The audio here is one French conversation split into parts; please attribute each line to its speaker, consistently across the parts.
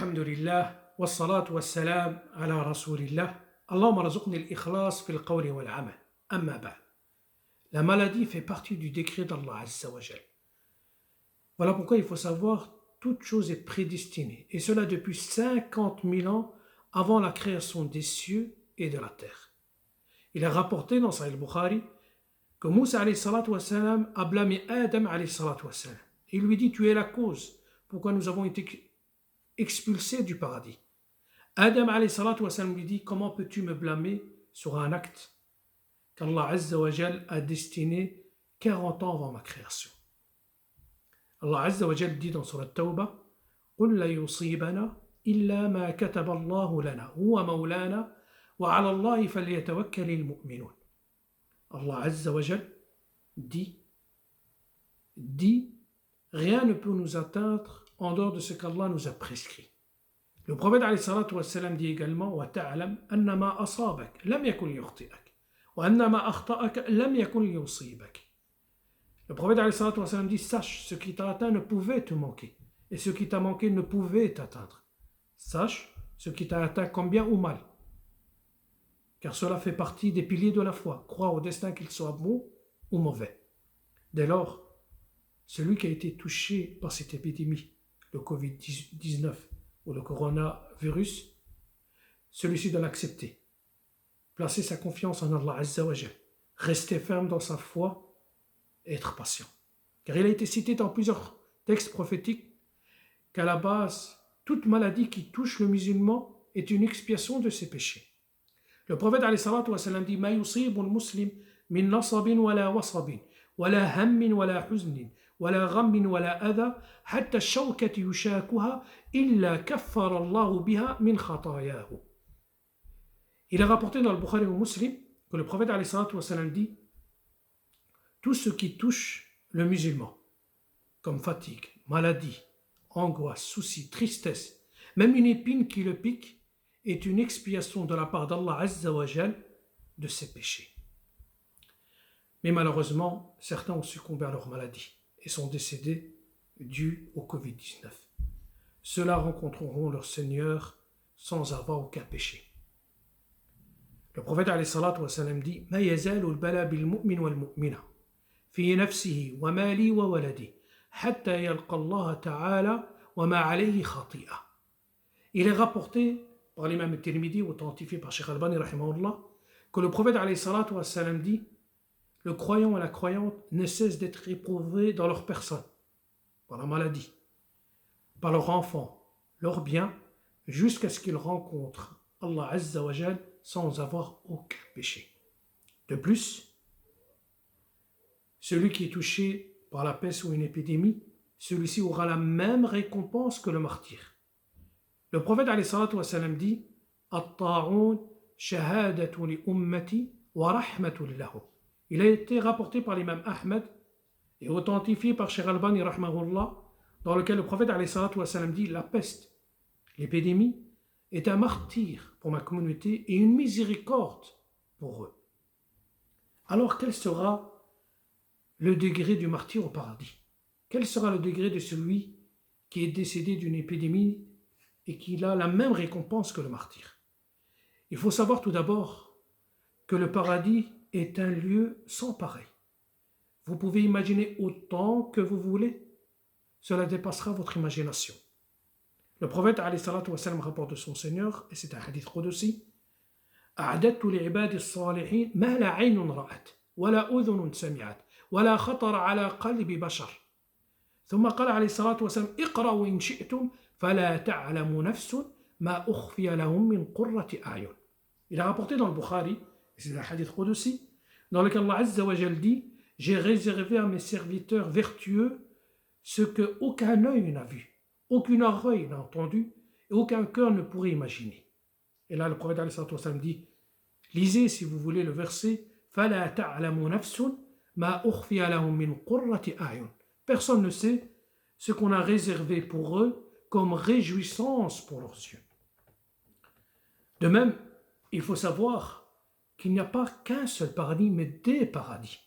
Speaker 1: الحمد لله والصلاة والسلام على رسول الله. Allahumma razuqni al-ikhlas fil qawli wal amal. Amma ba'd. La maladie fait partie du décret d'Allah Azza wa Jal. Voilà pourquoi il faut savoir toute chose est prédestinée. Et cela depuis 50 000 ans avant la création des cieux et de la terre. Il est rapporté dans Sahih al-Bukhari que Moussa alayhi salatu wa salam a blâmé Adam alayhi salatu wa salam. Il lui dit: tu es la cause pourquoi nous avons été expulsés du paradis. Adam alayhi salatu wa salam lui dit: comment peux-tu me blâmer sur un acte qu'Allah Azza wa Jal a destiné 40 ans avant ma création. Allah Azza wa Jal dit dans Surat Tawbah: قُلْ لَا يُصِيبَنَا إِلَّا مَا كَتَبَ اللَّهُ لَنَا هُوَ مَوْلَانَا وَعَلَى اللَّهِ فَلْيَتَوَكَّلِ الْمُؤْمِنُونَ. Allah Azza wa Jal dit: rien ne peut nous atteindre en dehors de ce qu'Allah nous a prescrit. Le prophète alayhi salatu wa salam dit également: وَتَعْلَمْ أَنَّ مَا أَصَابَكَ لَمْ يَكُنْ لِيُخْطِئَكَ وَأَنَّ مَا أَخْطَأَكَ لَمْ يَكُنْ لِيُصِيبَكَ. Le prophète alayhi salatu wa salam dit: sache, ce qui t'a atteint ne pouvait te manquer, et ce qui t'a manqué ne pouvait t'atteindre. Sache ce qui t'a atteint comme bien ou mal, car cela fait partie des piliers de la foi. Croire au destin, qu'il soit bon ou mauvais. Dès lors, celui qui a été touché par cette épidémie, le Covid-19 ou le coronavirus, celui-ci doit l'accepter, placer sa confiance en Allah Azza wa Jal, rester ferme dans sa foi et être patient. Car il a été cité dans plusieurs textes prophétiques qu'à la base, toute maladie qui touche le musulman est une expiation de ses péchés. Le prophète alayhi salatu wa salam dit: Ma yusibu al-muslim min nasabin wala wasabin wala hammin wala huznin ولا غم ولا أذى حتى الشوكة يشاكها إلا كفر الله بها من خطاياه. Il est rapporté dans le Bukhari ou Muslim que le prophète alayhi salatu wa salam dit: tout ce qui touche le musulman, comme fatigue, maladie, angoisse, souci, tristesse, même une épine qui le pique, est une expiation de la part d'Allah Azza wa Jal de ses péchés. Mais malheureusement, certains ont succombé à leur maladie et sont décédés dus au Covid-19. Ceux-là rencontreront leur Seigneur sans avoir aucun péché. Le prophète alayhi salatu wa salam dit: Ma yazalu al-bala bil-mu'min wal-mu'mina fi nafsihi wa mali wa waladi hatta yalqa Allah ta'ala wa ma alayhi khati'a. Il est rapporté par l'imam al-Tirmidhi, authentifié par Cheikh Albani rahimahullah, que le prophète alayhi salatu wa salam dit: le croyant et la croyante ne cessent d'être éprouvés dans leur personne, par la maladie, par leurs enfants, leurs biens, jusqu'à ce qu'ils rencontrent Allah Azza wa Jal sans avoir aucun péché. De plus, celui qui est touché par la peste ou une épidémie, celui-ci aura la même récompense que le martyr. Le prophète alayhi salatu wa salam dit: At-ta'un shahadatu li ummati wa rahmatun lahu. Il a été rapporté par l'imam Ahmed et authentifié par Cheikh Albani rahmahullah, dans lequel le prophète alayhi salatu wa salam dit: la peste, l'épidémie, est un martyr pour ma communauté et une miséricorde pour eux. Alors quel sera le degré du martyr au paradis? Quel sera le degré de celui qui est décédé d'une épidémie et qui a la même récompense que le martyr? Il faut savoir tout d'abord que le paradis est un lieu sans pareil. Vous pouvez imaginer autant que vous voulez, cela dépassera votre imagination. Le prophète alayhi salatu wa salam rapporte de son Seigneur, et c'est un hadith qudsi: أعددت لعبادي الصالحين ما لا عين رأت ولا أذن سمعت ولا خطر على قلب بشر. ثم قال عليه الصلاة والسلام: اقرأوا إن شئتم فلا تعلم نفس ما أخفي لهم من قرة أعين. Il a rapporté dans le Bukhari, c'est un hadith qudsi, dans lequel Allah Azza wa Jal dit: j'ai réservé à mes serviteurs vertueux ce que aucun œil n'a vu, aucune oreille n'a entendu et aucun cœur ne pourrait imaginer. Et là le prophète alayhi salatu wa salam dit: lisez si vous voulez le verset: فَلَا تَعْلَمُ نَفْسٌ مَا أُخْفِيَ لَهُم مِّن قُرَّةِ أَعْيُنٍ. Personne ne sait ce qu'on a réservé pour eux comme réjouissance pour leurs yeux. De même, il faut savoir qu'il n'y a pas qu'un seul paradis, mais des paradis.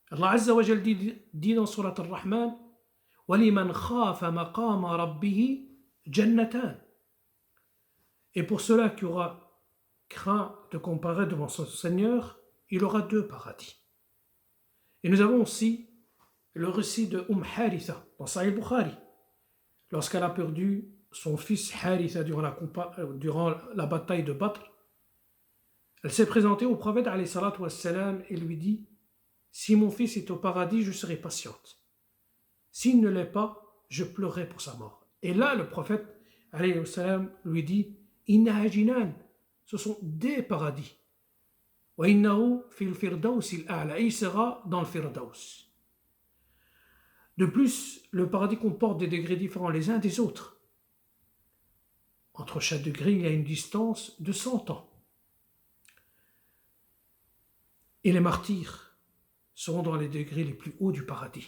Speaker 1: Allah Azza wa Jal dit dans Surat Ar-Rahman: وَلِمَنْ خَافَ مَقَامَ رَبِّهِ جَنَّتَانِ. Et pour cela qui aura craint de comparer devant son Seigneur, il aura 2 paradis. Et nous avons aussi le récit de Haritha dans Sahih Bukhari, lorsqu'elle a perdu son fils Haritha durant la bataille de Badr. Elle s'est présentée au prophète alayhi salatu wassalam et lui dit: si mon fils est au paradis, je serai patiente. S'il ne l'est pas, je pleurerai pour sa mort. Et là, le prophète alayhi salam lui dit: innaha jinan, ce sont des paradis. Wa innahu fil firdaus al-a'la, il sera dans le firdaus. De plus, le paradis comporte des degrés différents les uns des autres. Entre chaque degré, il y a une distance de 100 ans. Et les martyrs seront dans les degrés les plus hauts du paradis.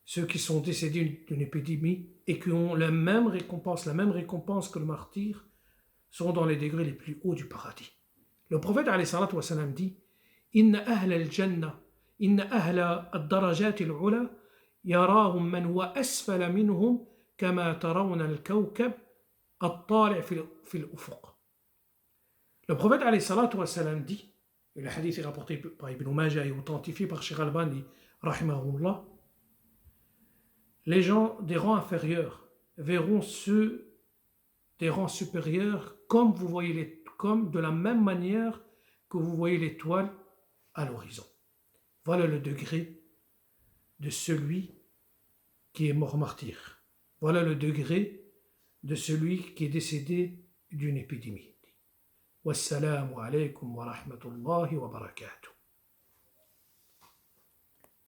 Speaker 1: Ceux qui sont décédés d'une épidémie et qui ont la même récompense que le martyr, seront dans les degrés les plus hauts du paradis. Le prophète alayhi salatu wa salam dit: Inna ahla al-jannah, inna ahla ad-darajat al-ula, yarahum man huwa asfala minhum kama tarawna al-kawkab at-tali' fi al-ufuq. Le prophète alayhi salatu wa salam dit, et le hadith est rapporté par Ibn Majah et authentifié par Sheikh Albani rahimahullah, les gens des rangs inférieurs verront ceux des rangs supérieurs comme de la même manière que vous voyez l'étoile à l'horizon. Voilà le degré de celui qui est mort martyr. Voilà le degré de celui qui est décédé d'une épidémie. Wassalamu alaykum wa rahmatullahi wa barakatuh.